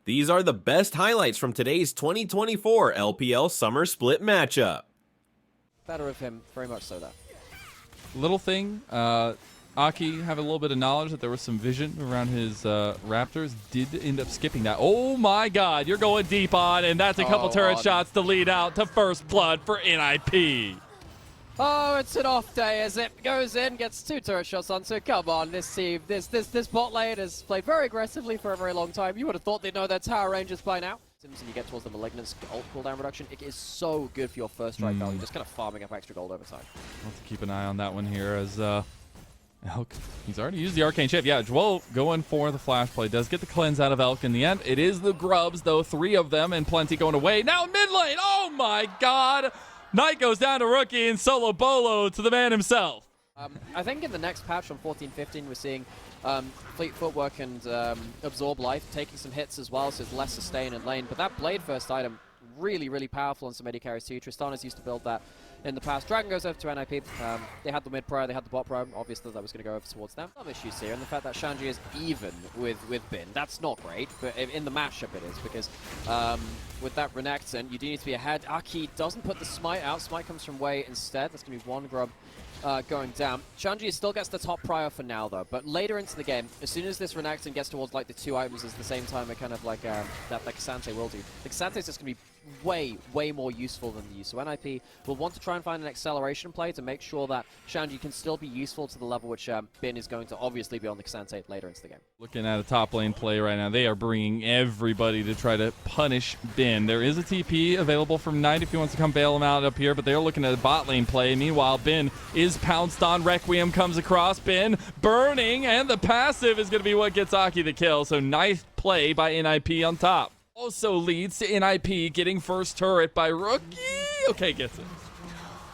These are the best highlights from today's 2024 LPL Summer Split matchup. Better of him, very much so, though. Little thing, Aki have a little bit of knowledge that there was some vision around his Raptors. Did end up skipping that. Oh my god, you're going deep on, and that's a couple turret shots to lead out to first blood for NIP. Oh, it's an off day as it goes in, gets 2 turret shots on, so come on, this team, this bot lane has played very aggressively for a very long time. You would have thought they'd know their tower ranges by now. As you get towards the Malignant's ult cooldown reduction, it is so good for your first strike value, just kind of farming up extra gold over time. We'll have to keep an eye on that one here as Elk, he's already used the Arcane Shift. Yeah, Joel going for the flash play. Does get the cleanse out of Elk in the end. It is the grubs, though, 3 of them, and plenty going away. Now mid lane, oh my god! Knight goes down to Rookie and solo bolo to the man himself. I think in the next patch on 14-15, we're seeing Fleet Footwork and Absorb Life taking some hits as well, so it's less sustain in lane. But that Blade first item, really, really powerful on some AD carries too. Tristana's used to build that in the past. Dragon goes over to NIP. They had the mid prior, they had the bot prior. Obviously, that was going to go over towards them. Some issues here, and the fact that Shanji is even with Bin, that's not great. But in the matchup, it is, because with that Renekton, you do need to be ahead. Aki doesn't put the Smite out. Smite comes from Wei instead. That's going to be 1 grub going down. Shanji still gets the top prior for now, though. But later into the game, as soon as this Renekton gets towards like the 2 items, at the same time, it kind of like that Xante will do. The Xante is just going to be way more useful than the use. So NIP will want to try and find an acceleration play to make sure that Shanji can still be useful to the level which Bin is going to obviously be on the Xante later into the game. Looking at a top lane play right now, they are bringing everybody to try to punish Bin. There is a TP available from Knight if he wants to come bail him out up here, but they're looking at a bot lane play. Meanwhile, Bin is pounced on. Requiem comes across. Bin burning, and the passive is going to be what gets Aki the kill. So nice play by NIP on top. Also leads to NIP getting first turret by Rookie. Okay, gets it.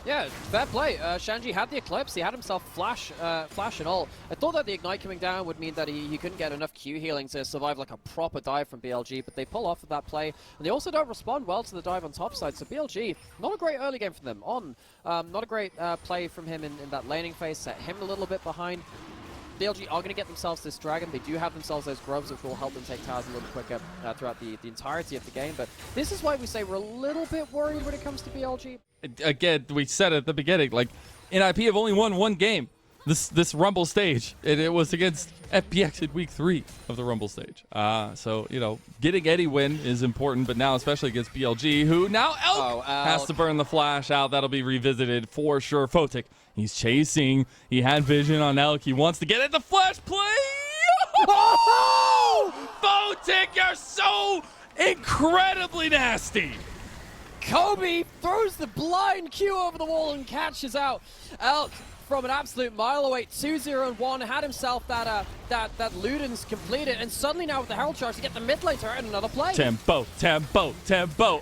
Yeah, fair play. Shanji had the Eclipse. He had himself flash and all. I thought that the Ignite coming down would mean that he couldn't get enough Q healing to survive like a proper dive from BLG, but they pull off of that play. And they also don't respond well to the dive on top side, so BLG, not a great early game from them. Not a great play from him in that laning phase, set him a little bit behind. BLG are going to get themselves this dragon. They do have themselves those grubs, which will help them take towers a little quicker throughout the entirety of the game. But this is why we say we're a little bit worried when it comes to BLG. Again, we said at the beginning, like, NIP have only won 1 game this Rumble stage. It was against FPX in week 3 of the Rumble stage. So, you know, getting any win is important, but now especially against BLG, who now Elk has to burn the flash out. That'll be revisited for sure. Photic, he's chasing. He had vision on Elk. He wants to get at the flash play. Oh! Photic, you're so incredibly nasty. Kobe throws the blind Q over the wall and catches out Elk from an absolute mile away. 2-0-1, had himself that Ludens completed, and suddenly now with the Herald Charge to get the mid lane turret and another play. Tempo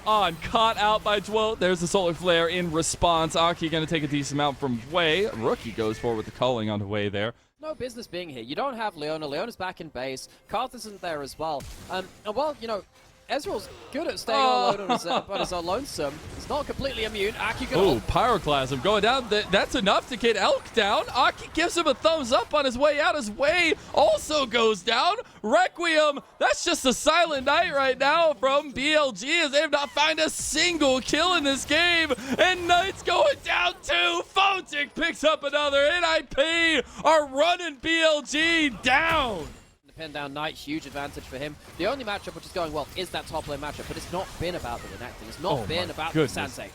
on, caught out by Joel. There's the Solar Flare in response. Aki going to take a decent amount from Wei. Rookie goes forward with the culling on the way there. No business being here. You don't have Leona. Leona's back in base. Karth isn't there as well. And well, you know, Ezreal's good at staying all alone on his own lonesome. He's not completely immune. Aki oh, Pyroclasm going down. That's enough to get Elk down. Aki gives him a thumbs up on his way out. His way also goes down. Requiem, that's just a silent night right now from BLG as they have not found a single kill in this game. And Knight's going down too. Photic picks up another. NIP are running BLG down. Pin down Knight, huge advantage for him. The only matchup which is going well is that top lane matchup, but it's not been about the Renekton. It's not been about the Xante.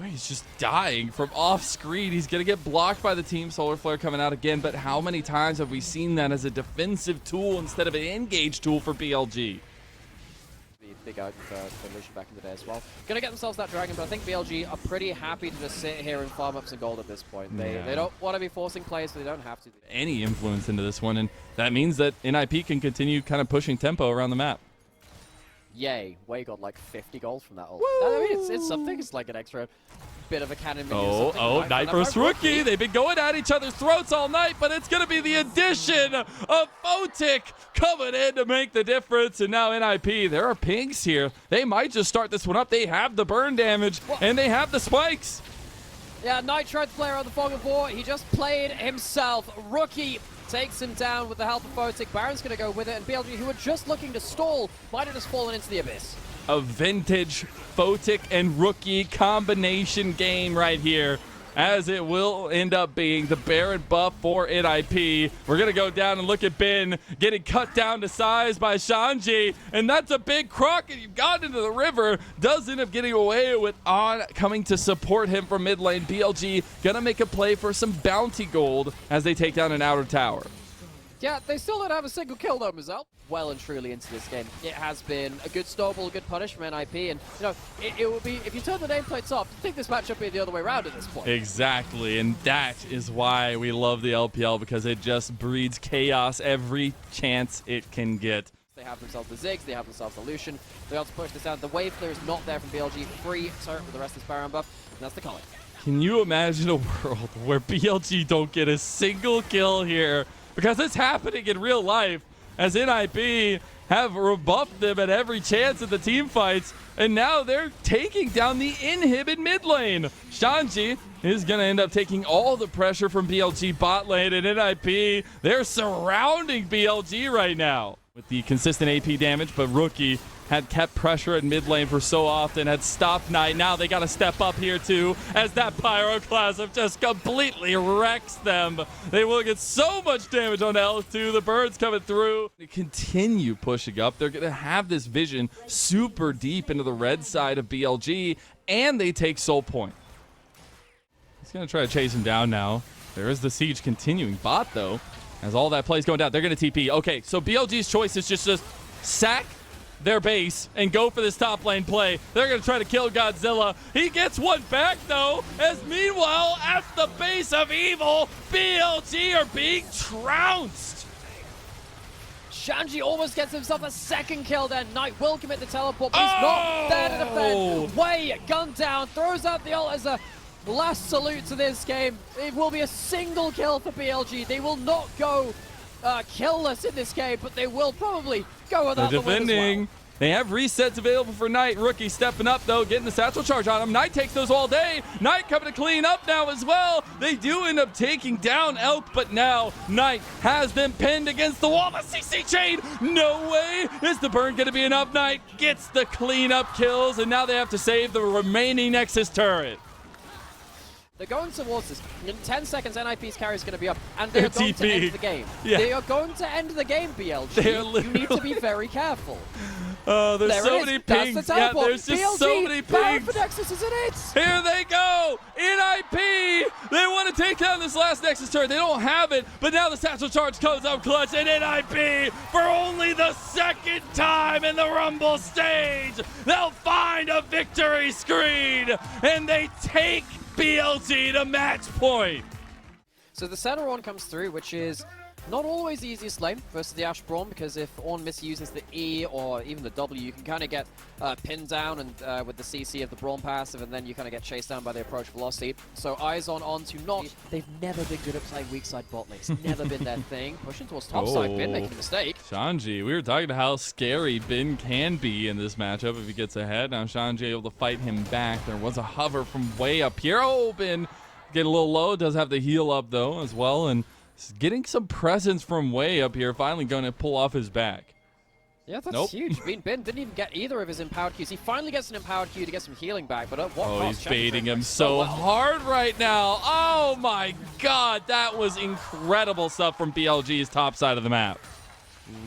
He's just dying from off screen. He's going to get blocked by the team. Solar Flare coming out again, but how many times have we seen that as a defensive tool instead of an engage tool for BLG? Big out for Lucian back in the day as well. Gonna get themselves that dragon, but I think BLG are pretty happy to just sit here and farm up some gold at this point. They don't want to be forcing plays, but they don't have to. Any influence into this one, and that means that NIP can continue kind of pushing tempo around the map. Yay, Wei got like 50 gold from that ult. I mean, it's something. It's like an extra bit of a cannon. Knight versus Rookie. They've been going at each other's throats all night, but it's going to be the addition of Photic coming in to make the difference. And now NIP, there are pings here. They might just start this one up. They have the burn damage, and they have the spikes. Yeah, Knight tried to play around the Fog of War. He just played himself. Rookie takes him down with the help of Photic. Baron's going to go with it, and BLG, who were just looking to stall, might have just fallen into the abyss. A vintage Photic and Rookie combination game right here, as it will end up being the Baron buff for NIP. We're going to go down and look at Ben getting cut down to size by Shanji, and that's a big croc, and you've gotten into the river. Does end up getting away with On coming to support him from mid lane. BLG going to make a play for some bounty gold as they take down an outer tower. Yeah, they still don't have a single kill though, Mazel. Well and truly into this game. It has been a good snowball, a good punish from NIP, and you know, it would be, if you turn the nameplates off, I think this matchup would be the other way around at this point. Exactly, and that is why we love the LPL, because it just breeds chaos every chance it can get. They have themselves the Ziggs, they have themselves the Lucian. They also push this down. The wave clear is not there from BLG. Free turret for the rest of this Baron buff, and that's the calling. Can you imagine a world where BLG don't get a single kill here? Because it's happening in real life, as NIP have rebuffed them at every chance of the team fights, and now they're taking down the inhib in mid lane. Shanji is going to end up taking all the pressure from BLG bot lane, and NIP, they're surrounding BLG right now with the consistent AP damage, but Rookie had kept pressure at mid lane for so often, had stopped Knight. Now they got to step up here too, as that Pyroclasm just completely wrecks them. They will get so much damage on L2. The birds coming through. They continue pushing up. They're going to have this vision super deep into the red side of BLG, and they take Soul Point. He's going to try to chase him down now. There is the siege continuing. Bot, though, as all that plays going down, they're going to TP. Okay, so BLG's choice is just to sack their base and go for this top lane play. They're going to try to kill Godzilla. He gets one back, though, as meanwhile, at the base of evil, BLG are being trounced. Shanji almost gets himself a second kill then. Knight will commit the teleport, but he's not there to defend. Way, gun down, throws out the ult as a last salute to this game. It will be a single kill for BLG. They will not go killless in this game, but they will probably go without the win as well. They have resets available for Knight. Rookie stepping up, though, getting the satchel charge on him. Knight takes those all day. Knight coming to clean up now as well. They do end up taking down Elk, but now Knight has them pinned against the wall. The CC chain, no way. Is the burn going to be enough? Knight gets the cleanup kills, and now they have to save the remaining Nexus turret. They're going towards this. In 10 seconds, NIP's carry is going to be up, and they're going to end the game. Yeah. They are going to end the game, BLG. You need to be very careful. There's so many pings. That's the teleport. Yeah, there's just BLG, so many Baron pings. for Nexus, isn't it? Here they go. NIP. They want to take down this last Nexus turret. They don't have it, but now the satchel charge comes up clutch, and NIP, for only the second time in the Rumble stage, they'll find a victory screen, and they take BLG to match point. So the center Ornn comes through, which is not always the easiest lane versus the Ashe Braum, because if Ornn misuses the E or even the W, you can kind of get pinned down and with the CC of the Braum passive, and then you kind of get chased down by the approach velocity. So eyes on Ornn to not. They've never been good at playing weak side bot lane. It's never been their thing. Pushing towards top side, Bin making a mistake. Shanji, we were talking about how scary Bin can be in this matchup if he gets ahead. Now Shanji able to fight him back. There was a hover from way up here. Oh, Bin getting a little low. Does have the heal up though as well, and getting some presence from way up here. Finally going to pull off his back. Yeah, that's huge. Bin didn't even get either of his empowered Qs. He finally gets an empowered Q to get some healing back, but at what cost? He's baiting him so hard right now. Oh my god, that was incredible stuff from BLG's top side of the map.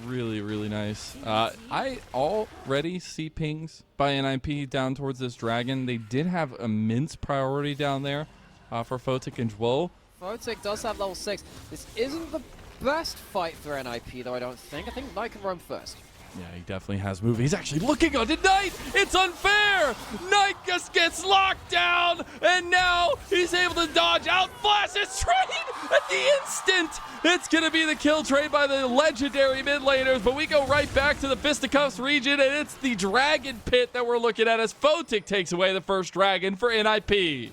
Really, really nice. I already see pings by NIP down towards this dragon. They did have immense priority down there for Photic and Dwo. Photic does have level 6. This isn't the best fight for NIP, though, I don't think. I think Knight can roam first. Yeah, he definitely has move. He's actually looking onto Knight. It's unfair. Knight just gets locked down, and now he's able to dodge out. Flashes trade at the instant. It's going to be the kill trade by the legendary mid laners, but we go right back to the Fisticuffs region, and it's the Dragon Pit that we're looking at as Photic takes away the first dragon for NIP.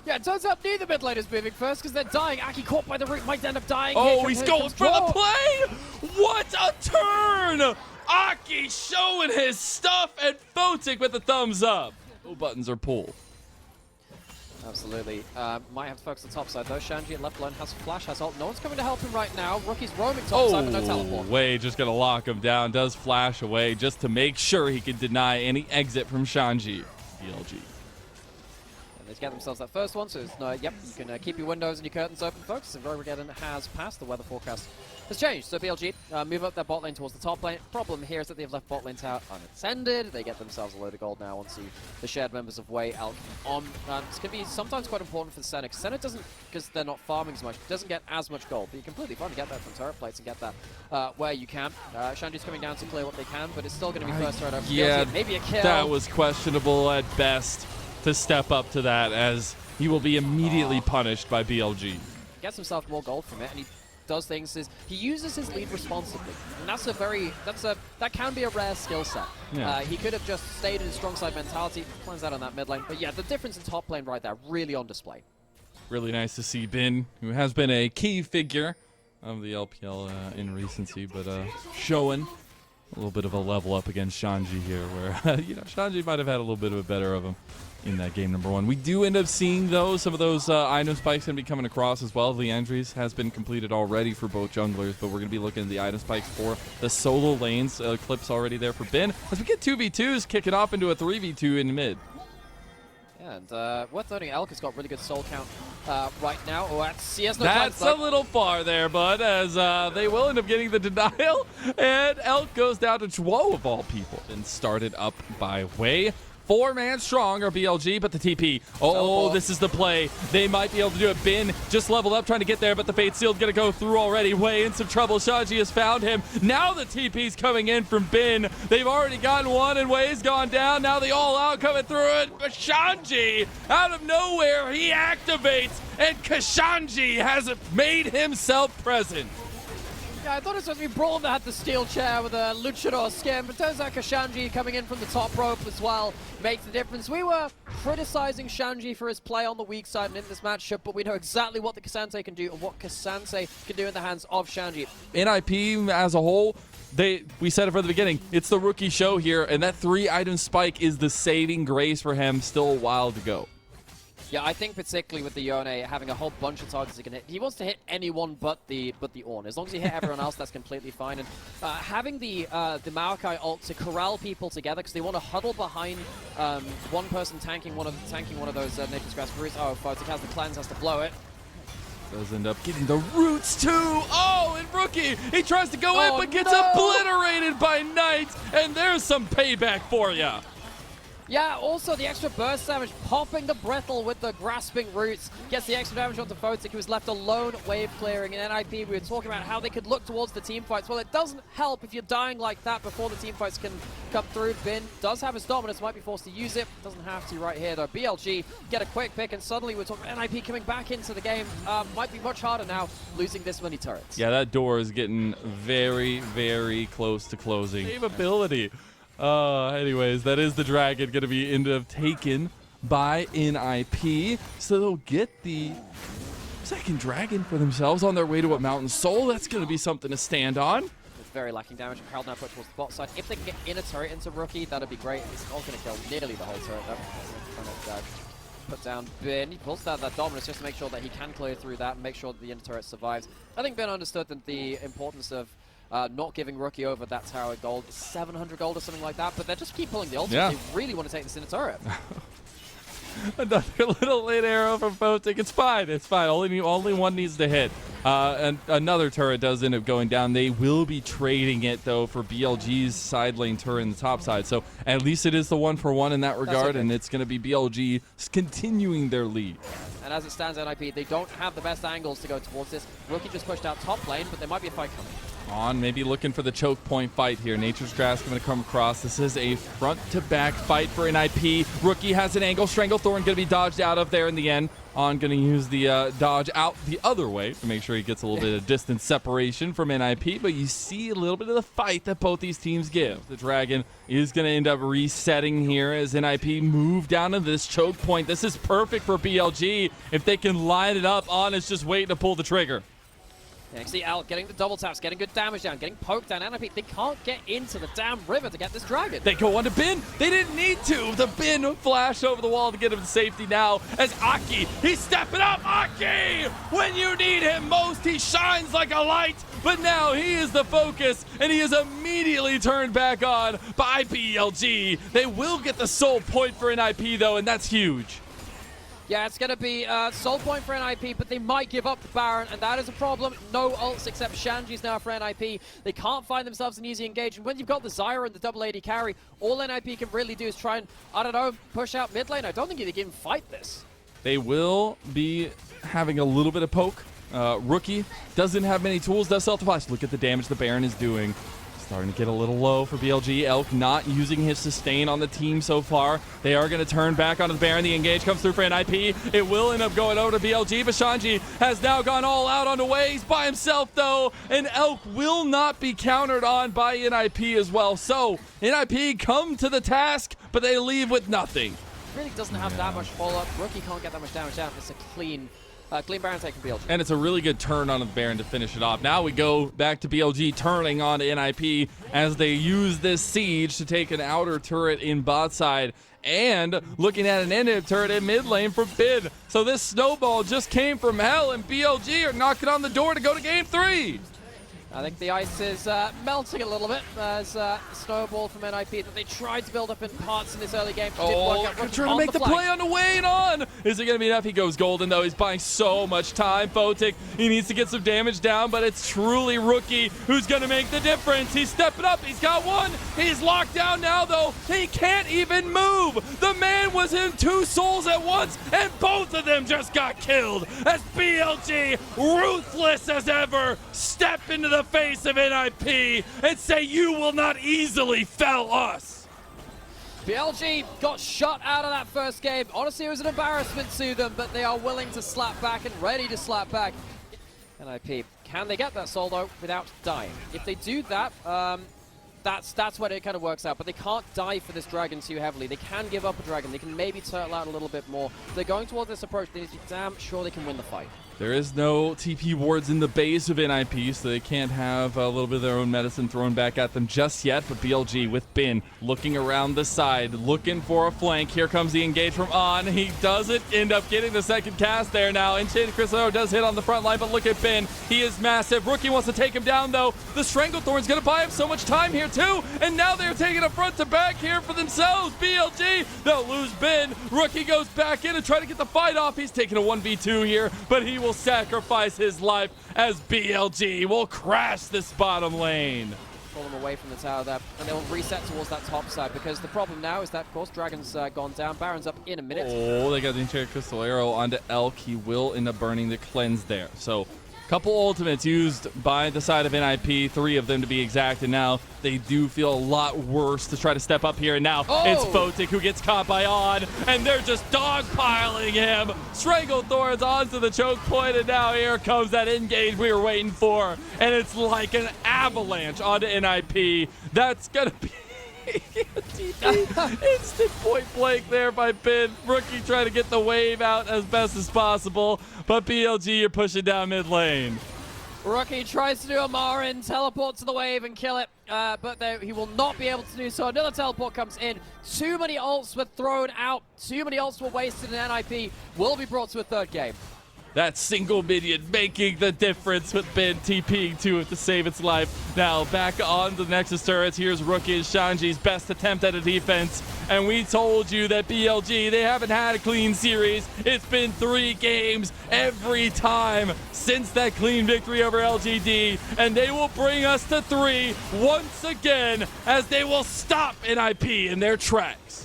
Yeah, it turns out neither mid lane is moving first because they're dying. Aki caught by the root might end up dying. Oh, he's going for the play! What a turn! Aki showing his stuff, and Photic with the thumbs up. No buttons are pulled. Absolutely. Might have to focus on the top side though. Shanji left alone has flash, has ult. No one's coming to help him right now. Rookie's roaming top side, but no teleport. Wei just gonna lock him down. Does flash away just to make sure he can deny any exit from Shanji. BLG. They get themselves that first one, so it's no, yep, you can keep your windows and your curtains open, folks. And Rogageddon has passed. The weather forecast has changed. So BLG move up their bot lane towards the top lane. Problem here is that they've left bot lane tower unattended. They get themselves a load of gold now once the shared members of Wei, Alk, on. This can be sometimes quite important for the Senna. Senna doesn't, because they're not farming as much, doesn't get as much gold. But you completely fine to get that from turret plates and get that where you can. Shanji's coming down to clear what they can, but it's still going to be first turret over. Yeah, BLG, maybe a kill. That was questionable at best to step up to that, as he will be immediately punished by BLG. Gets himself more gold from it, and he does things. He uses his lead responsibly, and that can be a rare skill set. Yeah. He could have just stayed in his strong side mentality, plans out on that mid lane. But yeah, the difference in top lane right there, really on display. Really nice to see Bin, who has been a key figure of the LPL in recency, but showing a little bit of a level up against Shanji here, where Shanji might have had a little bit of a better of him in that game number 1. We do end up seeing, though, some of those item spikes going to be coming across as well. The entries has been completed already for both junglers, but we're going to be looking at the item spikes for the solo lanes. Clips already there for Ben, as we get 2v2s kicking off into a 3v2 in mid. Yeah, and worth noting, Elk has got really good soul count right now. Oh, he has no That's a little far there, bud, as they will end up getting the denial, and Elk goes down to Chwo of all people, and started up by Wei. 4-man strong are BLG, but the TP. Oh, this is the play. They might be able to do it. Bin just leveled up trying to get there, but the Fate Sealed going to go through already. Wei in some trouble. Shanji has found him. Now the TP's coming in from Bin. They've already gotten one, and Wei's gone down. Now the all-out coming through it. But Shanji, out of nowhere, he activates, and Kashanji has made himself present. Yeah, I thought it was supposed to be Brawl that had the steel chair with a luchador skin, but turns out Kashanji coming in from the top rope as well makes the difference. We were criticizing Shanji for his play on the weak side and in this matchup, but we know exactly what the Kasante can do and what Kasante can do in the hands of Shanji. NIP as a whole, we said it from the beginning, it's the rookie show here, and that 3-item spike is the saving grace for him. Still a while to go. Yeah, I think particularly with the Yone having a whole bunch of targets he can hit, he wants to hit anyone but the Ornn. As long as he hit everyone else, that's completely fine. And having the Maokai ult to corral people together, because they want to huddle behind one person tanking one of those Nature's Grasp roots. Oh, Photic has the cleanse, has to blow it. Does end up getting the roots too. Oh, and Rookie, he tries to go in, but gets obliterated by Knight, and there's some payback for ya. Yeah, also the extra burst damage, popping the Breathel with the grasping roots, gets the extra damage onto Photic, who was left alone wave clearing. In NIP, we were talking about how they could look towards the team fights. Well, it doesn't help if you're dying like that before the team fights can come through. Bin does have his dominance, might be forced to use it, doesn't have to right here though. BLG get a quick pick, and suddenly we're talking about NIP coming back into the game. Might be much harder now, losing this many turrets. Yeah, that door is getting very, very close to closing. Save ability. Anyways, that is the dragon going to be end up taken by NIP. So they'll get the second dragon for themselves on their way to a Mountain Soul. That's going to be something to stand on. It's very lacking damage. Harold now put towards the bot side. If they can get in a turret into Rookie, that'd be great. It's not going to kill nearly the whole turret though. Trying to put down Bin. He pulls down that dominance just to make sure that he can clear through that and make sure that the inner turret survives. I think Ben understood that the importance of not giving Rookie over that tower gold, 700 gold or something like that, but they just keep pulling the ultimate. Yeah. They really want to take this in a turret. Another little late arrow from Photic. It's fine. It's fine. Only one needs to hit. And another turret does end up going down. They will be trading it, though, for BLG's side lane turret in the top side. So at least it is the 1-for-1 in that regard, and it's going to be BLG continuing their lead. And as it stands, NIP, they don't have the best angles to go towards this. Rookie just pushed out top lane, but there might be a fight coming. On, maybe looking for the choke point fight here. Nature's Grasp going to come across. This is a front-to-back fight for NIP. Rookie has an angle. Stranglethorn going to be dodged out of there in the end. On going to use the dodge out the other way to make sure he gets a little bit of distance separation from NIP, but you see a little bit of the fight that both these teams give. The Dragon is going to end up resetting here as NIP move down to this choke point. This is perfect for BLG. If they can line it up, On is just waiting to pull the trigger. Yeah, you can see Elk getting the double taps, getting good damage down, getting poked down. NIP, they can't get into the damn river to get this dragon. They go on to Bin. They didn't need to. The Bin flash over the wall to get him to safety now as Aki, he's stepping up. Aki, when you need him most, he shines like a light. But now he is the focus, and he is immediately turned back on by BLG. They will get the soul point for NIP, though, and that's huge. Yeah, it's going to be soul point for NIP, but they might give up the Baron, and that is a problem. No ults except Shanji's now for NIP. They can't find themselves an easy engage, and when you've got the Zyra and the double AD carry, all NIP can really do is try and, I don't know, push out mid lane. I don't think they can even fight this. They will be having a little bit of poke. Rookie doesn't have many tools, does self-defense. Look at the damage the Baron is doing. Starting to get a little low for BLG. Elk not using his sustain on the team so far. They are going to turn back onto the Baron. The engage comes through for NIP. It will end up going over to BLG, but Shanji has now gone all out on the way. He's by himself, though, and Elk will not be countered on by NIP as well. So, NIP come to the task, but they leave with nothing. Really doesn't have that much follow-up. Rookie can't get that much damage down. It's a clean Baron take from BLG. And it's a really good turn on the Baron to finish it off. Now we go back to BLG turning on NIP as they use this siege to take an outer turret in bot side and looking at an end turret in mid lane from Bid. So this snowball just came from hell, and BLG are knocking on the door to go to game 3. I think the ice is melting a little bit as the snowball from NIP that they tried to build up in parts in this early game. Didn't work out. Trying to make the play on the way and on. Is it going to be enough? He goes golden, though. He's buying so much time. Photic, he needs to get some damage down, but it's truly Rookie who's going to make the difference. He's stepping up. He's got one. He's locked down now, though. He can't even move. The man was in 2 souls at once, and both of them just got killed as BLG, ruthless as ever, step into the face of NIP and say, you will not easily fell us. BLG got shut out of that first game. Honestly, it was an embarrassment to them, but they are willing to slap back and ready to slap back. NIP, can they get that soul, though, without dying? If they do that, that's when it kind of works out, but they can't die for this dragon too heavily. They can give up a dragon. They can maybe turtle out a little bit more. If they're going towards this approach, they need to be damn sure they can win the fight. There is no TP wards in the base of NIP, so they can't have a little bit of their own medicine thrown back at them just yet. But BLG with Bin looking around the side, looking for a flank. Here comes the engage from On. He doesn't end up getting the second cast there now. Enchanted Chrysalo does hit on the front line, but look at Bin. He is massive. Rookie wants to take him down, though. The Stranglethorn's going to buy him so much time here, too. And now they're taking a front to back here for themselves. BLG, they'll lose Bin. Rookie goes back in and try to get the fight off. He's taking a 1v2 here, but he will sacrifice his life as BLG will crash this bottom lane. Pull them away from the tower there, and they'll reset towards that top side, because the problem now is that, of course, Dragon's gone down. Baron's up in a minute. Oh, they got the Enchanted Crystal Arrow onto Elk. He will end up burning the cleanse there. So, couple ultimates used by the side of NIP, 3 of them to be exact, and now they do feel a lot worse to try to step up here, and now it's Photic who gets caught by On, and they're just dogpiling him. Stranglethorns onto the choke point, and now here comes that engage we were waiting for, and it's like an avalanche onto NIP. That's gonna be instant point blank there by Bin. Rookie trying to get the wave out as best as possible, but BLG, you're pushing down mid lane. Rookie tries to do a Marin, teleport to the wave and kill it, but he will not be able to do so. Another teleport comes in. Too many ults were thrown out. Too many ults were wasted, and NIP will be brought to a 3rd game. That single minion making the difference with Ben TPing to it to save its life. Now back on the Nexus turrets. Here's Rookie and Shanji's best attempt at a defense. And we told you that BLG, they haven't had a clean series. It's been 3 games every time since that clean victory over LGD. And they will bring us to 3 once again as they will stop NIP in their tracks.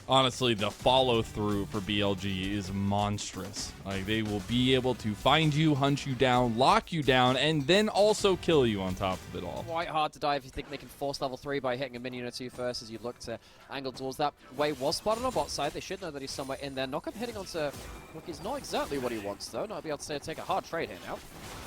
Honestly, the follow-through for BLG is monstrous. Like, they will be able to find you, hunt you down, lock you down, and then also kill you on top of it all. Quite hard to die if you think they can force level 3 by hitting a minion or 2 first as you look to angle towards that. Wave was spotted on bot side. They should know that he's somewhere in there. Knockup hitting onto Rookie's not exactly what he wants, though. Not be able to take a hard trade here now.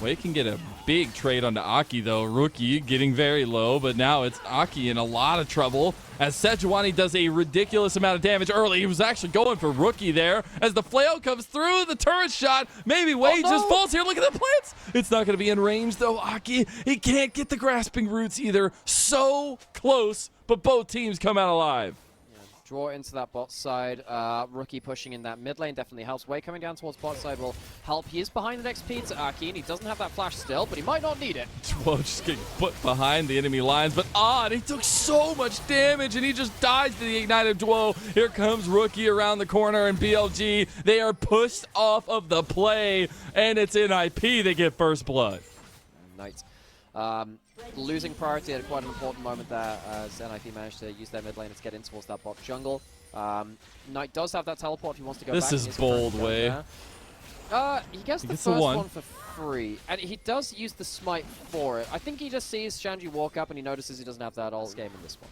Wave can get a big trade onto Aki, though. Rookie getting very low, but now it's Aki in a lot of trouble as Sejuani does a ridiculous amount of damage. damage early. He was actually going for Rookie there as the flail comes through the turret shot. Maybe Wade just falls here. Look at the plants. It's not going to be in range, though. Aki, he can't get the grasping roots either. So close, but both teams come out alive. Draw into that bot side. Rookie pushing in that mid lane definitely helps. Way coming down towards bot side will help. He is behind the XP to Aki, and he doesn't have that flash still, but he might not need it. Well, just getting put behind the enemy lines, but odd. He took so much damage, and he just dies to the ignited duo. Here comes Rookie around the corner, and BLG, they are pushed off of the play, and it's NIP. They get first blood. Nice. Losing priority at quite an important moment there as NIP managed to use their mid lane to get in towards that bot jungle. Knight does have that teleport if he wants to go back. This is bold, Way. He gets the first one for free, and he does use the smite for it. I think he just sees Shanji walk up and he notices he doesn't have that ult game in this one.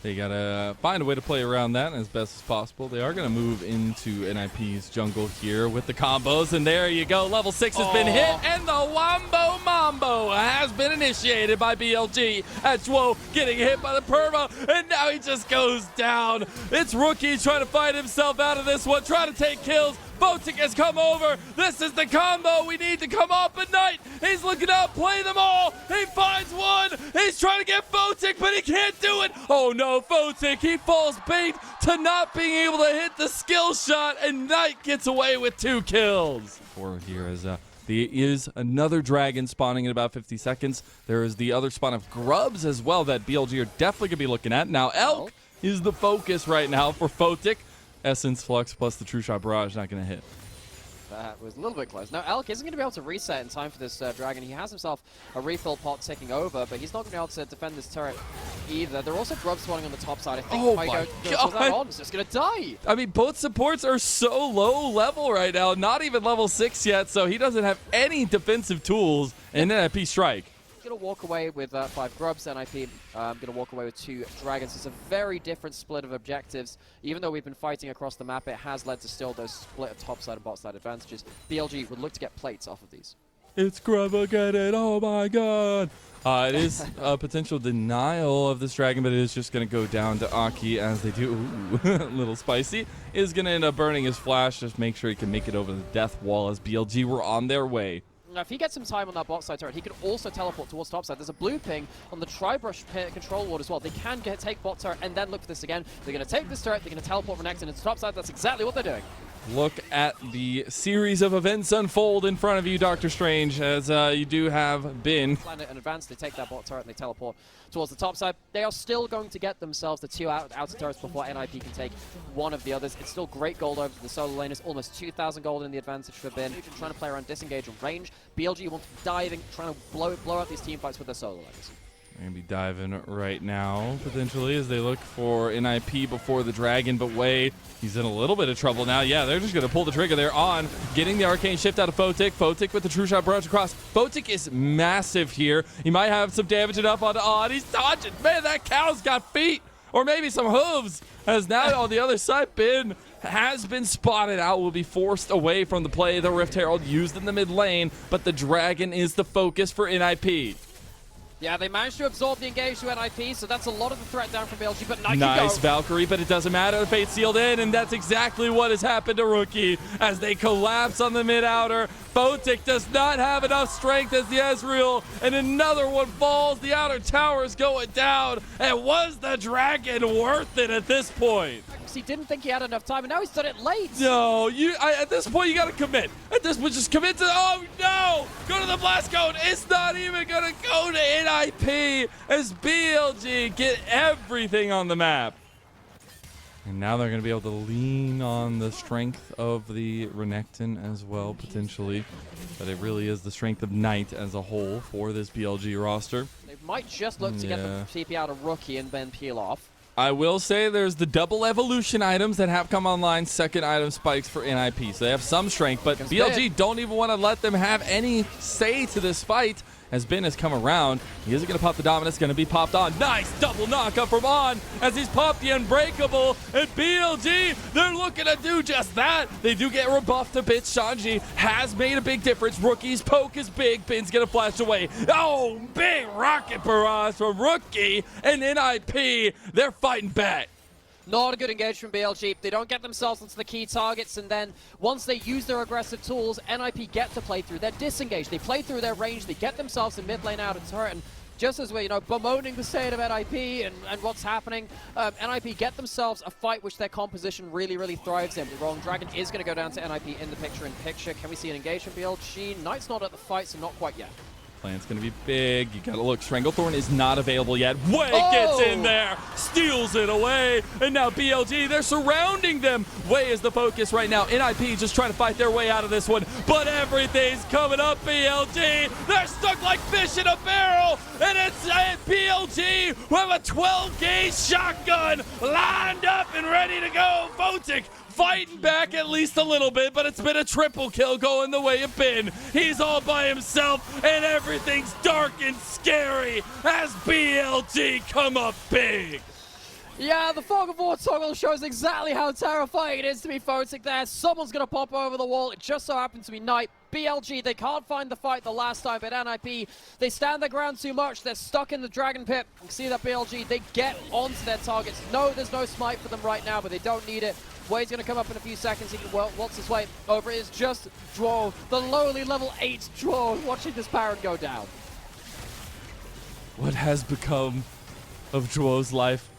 They gotta find a way to play around that as best as possible. They are gonna move into NIP's jungle here with the combos, and there you go. Level 6 has been hit, and the Wombo Mambo has been initiated by BLG. Atwo getting hit by the perma, and now he just goes down. It's Rookie trying to fight himself out of this one, trying to take kills. Botic has come over. This is the combo we need to come up at night. He's looking up, play them all. He finds one. He's trying to get Botic, but he can't do it. Oh no, Botic, he falls bait to not being able to hit the skill shot, and Knight gget's away with 2 kills. Forward here as there is another dragon spawning in about 50 seconds. There is the other spawn of grubs as well that BLG are definitely going to be looking at. Now, Elk is the focus right now for Botic. Essence Flux plus the True Shot Barrage not going to hit. That was a little bit close. Now, Elk isn't going to be able to reset in time for this dragon. He has himself a refill pot ticking over, but he's not going to be able to defend this turret either. There are also grubs spawning on the top side. I think oh my God. that on, he's just going to die. I mean, both supports are so low level right now, not even level 6 yet, so he doesn't have any defensive tools, and then NIP strike. Going to walk away with 5 grubs. NIP going to walk away with 2 dragons. It's a very different split of objectives. Even though we've been fighting across the map, it has led to still those split of top side and bot side advantages. BLG would look to get plates off of these. It's grub again, oh my God. It is a potential denial of this dragon, but it is just going to go down to Aki as they do. Ooh, a little spicy. Is going to end up burning his flash. Just make sure he can make it over the death wall as BLG were on their way. Now, if he gets some time on that bot side turret, he could also teleport towards top side. There's a blue ping on the Tribrush control ward as well. They can take bot turret and then look for this again. They're going to take this turret, they're going to teleport Renekton into top side. That's exactly what they're doing. Look at the series of events unfold in front of you, Dr. Strange, as you do have been. Planet and advance, they take that bot turret and they teleport towards the top side. They are still going to get themselves the 2 outer turrets before NIP can take one of the others. It's still great gold over the solo lane. It's almost 2,000 gold in the advantage for Bin. Trying to play around disengage and range. BLG want to be diving, trying to blow out these team fights with their solo lanes. They're going to be diving right now, potentially, as they look for NIP before the dragon, but Way, he's in a little bit of trouble now. Yeah, they're just going to pull the trigger. They're on, getting the arcane shift out of Botic. Botic with the True Shot Barrage across. Botic is massive here. He might have some damage enough onto Odd. He's dodging. Man, that cow's got feet, or maybe some hooves, as now on the other side, Bin has been spotted out, will be forced away from the play. The Rift Herald used in the mid lane, but the dragon is the focus for NIP. Yeah, they managed to absorb the engage to NIP, so that's a lot of the threat down from BLG, but Nike nice Valkyrie, but it doesn't matter. The Fate sealed in, and that's exactly what has happened to Rookie as they collapse on the mid-outer. Botic does not have enough strength as the Ezreal, and another one falls. The outer tower is going down, and was the dragon worth it at this point? He didn't think he had enough time, and now he's done it late. No, at this point, you got to commit. At this point, just commit to, oh no! Go to the blast cone. It's not even going to go to NIP as BLG get everything on the map. And now they're going to be able to lean on the strength of the Renekton as well, potentially. But it really is the strength of Knight as a whole for this BLG roster. They might just look to get the TP out of Rookie and then peel off. I will say there's the double evolution items that have come online, second item spikes for NIP. So they have some strength, but BLG don't even want to let them have any say to this fight. As Ben has come around, he isn't going to pop the dominance, going to be popped on. Nice double knockup from On as he's popped the Unbreakable. And BLG, they're looking to do just that. They do get rebuffed a bit. Shanji has made a big difference. Rookie's poke is big. Ben's going to flash away. Oh, big rocket barrage from Rookie and NIP. They're fighting back. Not a good engage from BLG. They don't get themselves into the key targets, and then once they use their aggressive tools, NIP get to play through. They're disengaged. They play through their range. They get themselves in mid lane out of turret, and just as we're, you know, bemoaning the state of NIP and what's happening, NIP get themselves a fight which their composition really, really thrives in. The Rolling Dragon is going to go down to NIP in the picture-in-picture. Can we see an engage from BLG? Knight's not at the fight, so not quite yet. Plan's going to be big. You got to look. Stranglethorn is not available yet. Wei gets in there, steals it away, and now BLG, they're surrounding them. Wei is the focus right now. NIP just trying to fight their way out of this one, but everything's coming up, BLG. They're stuck like fish in a barrel, and it's BLG who have a 12-gauge shotgun lined up and ready to go. Photic fighting back at least a little bit, but it's been a triple kill going the way of Ben. He's all by himself, and everything's dark and scary as BLG come up big. Yeah, the Fog of War toggle shows exactly how terrifying it is to be Photic there. Someone's going to pop over the wall. It just so happens to be Knight. BLG, they can't find the fight the last time, but NIP, they stand their ground too much. They're stuck in the Dragon Pit. You can see that BLG, they get onto their targets. No, there's no smite for them right now, but they don't need it. Wei's going to come up in a few seconds. He can waltz his way over. It is just Draw, the lowly level 8 Draw, watching this Baron go down. What has become of Dro's life?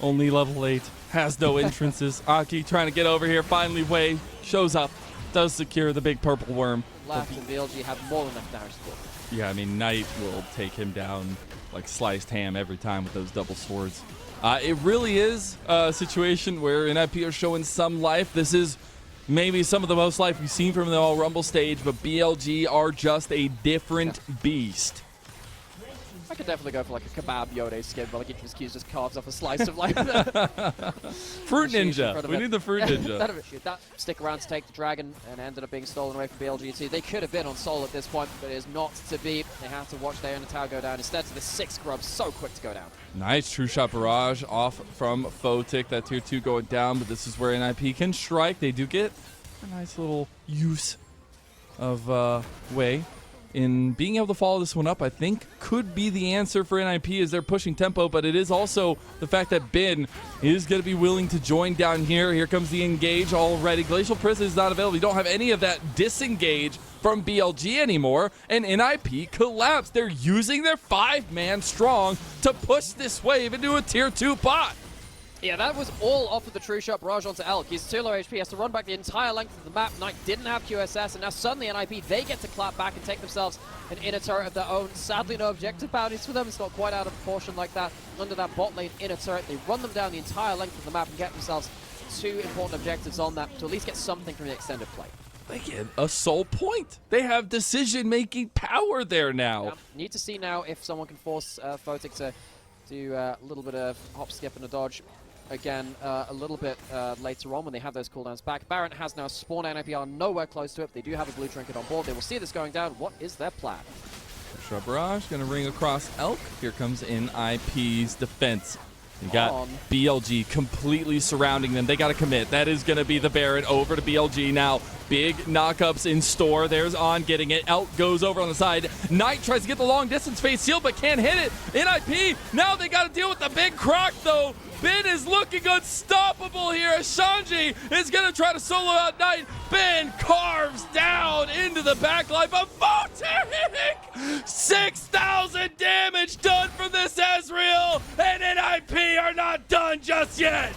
Only level 8, has no entrances. Aki trying to get over here. Finally, Wei shows up, does secure the big purple worm. Left and BLG have more than enough damage to pull. Yeah, I mean, Knight will take him down like sliced ham every time with those double swords. It really is a situation where NIP are showing some life. This is maybe some of the most life we've seen from the All Rumble stage, but BLG are just a different beast. I could definitely go for like a kebab Yode skin, but like Q's just carves off a slice of like Fruit Ninja. We need the Fruit Ninja. That stick around to take the dragon and ended up being stolen away from BLG too. They could have been on Soul at this point, but it is not to be. They have to watch their tower go down instead. So the 6 grubs so quick to go down. Nice True Shot Barrage off from Photic. That tier 2 going down, but this is where NIP can strike. They do get a nice little use of Wei. In being able to follow this one up, I think could be the answer for NIP as they're pushing tempo, but it is also the fact that Ben is going to be willing to join down here. Here comes the engage already. Glacial Prison is not available. You don't have any of that disengage from BLG anymore, and NIP collapsed. They're using their 5-man strong to push this wave into a tier 2 pot. Yeah, that was all off of the True Shot Barrage onto Elk. He's too low HP, he has to run back the entire length of the map. Knight didn't have QSS, and now suddenly NIP, they get to clap back and take themselves an inner turret of their own. Sadly, no objective bounties for them. It's not quite out of proportion like that. Under that bot lane inner turret, they run them down the entire length of the map and get themselves 2 important objectives on that to at least get something from the extended play. They get a soul point. They have decision-making power there now. Yeah, need to see now if someone can force Photic to do a little bit of hop, skip, and a dodge. Again, a little bit later on when they have those cooldowns back. Baron has now spawned. NIP are nowhere close to it. They do have a blue trinket on board. They will see this going down. What is their plan? Shrub Barrage going to ring across Elk. Here comes NIP's defense. You got BLG completely surrounding them. They got to commit. That is going to be the Baron over to BLG now. Big knockups in store. There's On getting it. Elk goes over on the side. Knight tries to get the long distance face seal, but can't hit it. NIP, now they got to deal with the big croc, though. Ben is looking unstoppable here as Shanji is going to try to solo out Knight. Ben carves down into the backline, but Photic! 6,000 damage done from this Ezreal, and NIP are not done just yet.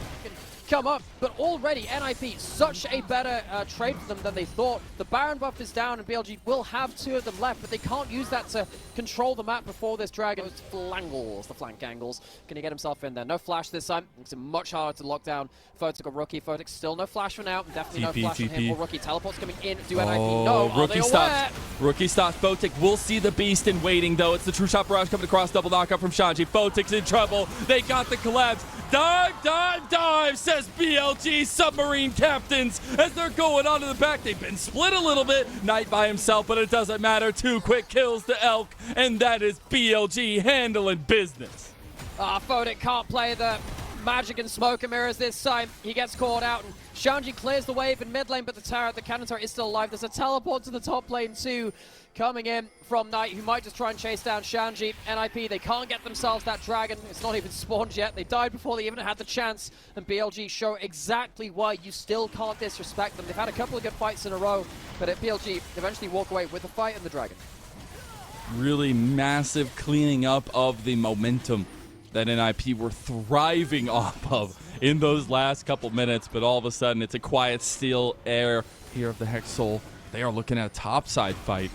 Come up, but already NIP, such a better trade for them than they thought. The Baron buff is down and BLG will have 2 of them left, but they can't use that to control the map before this dragon. Those flangles, the flank angles. Can he get himself in there? No flash this time. It's much harder to lock down Photic or Rookie. Photic still no flash for now. Definitely no flash on him or Rookie. Teleport's coming in. Do NIP know? Rookie stops. Rookie stops. Photic will see the beast in waiting, though. It's the True Shot Barrage coming across. Double knockup from Shanji. Photic's in trouble. They got the collapse. Dive, dive, dive, says BLG submarine captains as they're going onto the back. They've been split a little bit. Knight by himself, but it doesn't matter. 2 quick kills to Elk, and that is BLG handling business. Photic can't play the magic and smoke and mirrors this time. He gets caught out, and Shanji clears the wave in mid lane, but the cannon turret is still alive. There's a teleport to the top lane too, coming in from Knight, who might just try and chase down Shanji. NIP, they can't get themselves that dragon. It's not even spawned yet. They died before they even had the chance, and BLG show exactly why you still can't disrespect them. They've had a couple of good fights in a row, but at BLG eventually walk away with the fight and the dragon. Really massive cleaning up of the momentum that NIP were thriving off of in those last couple minutes, but all of a sudden it's a quiet steel air here of the Hex Soul. They are looking at a topside fight.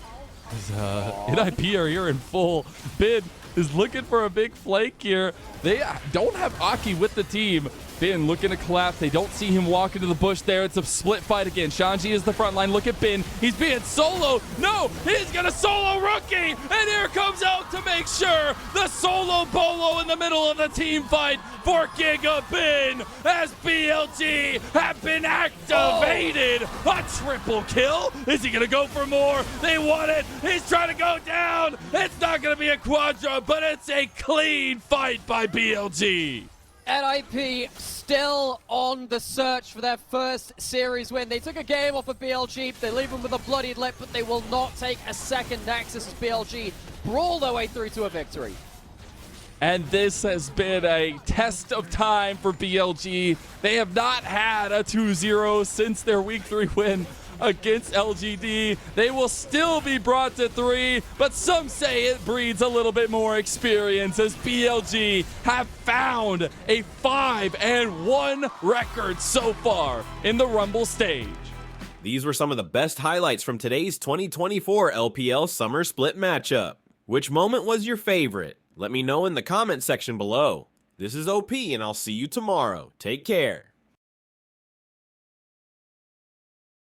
NIP are here in full. Bin is looking for a big flank here. They don't have Aki with the team. Bin looking to collapse. They don't see him walk into the bush there. It's a split fight again. Shanji is the front line. Look at Bin. He's being solo. No, he's going to solo Rookie. And here comes out to make sure the solo bolo in the middle of the team fight for Giga Bin as BLG have been activated. A triple kill. Is he going to go for more? They want it. He's trying to go down. It's not going to be a quadra, but it's a clean fight by BLG. NIP still on the search for their first series win. They took a game off of BLG. They leave them with a bloodied lip, but they will not take a second Nexus as BLG brawl their way through to a victory. And this has been a test of time for BLG. They have not had a 2-0 since their Week 3 win against LGD. They will still be brought to 3, but some say it breeds a little bit more experience as BLG have found a 5-1 record so far in the Rumble stage. These were some of the best highlights from today's 2024 LPL Summer Split matchup. Which moment was your favorite? Let me know in the comment section below. This is OP, and I'll see you tomorrow. Take care.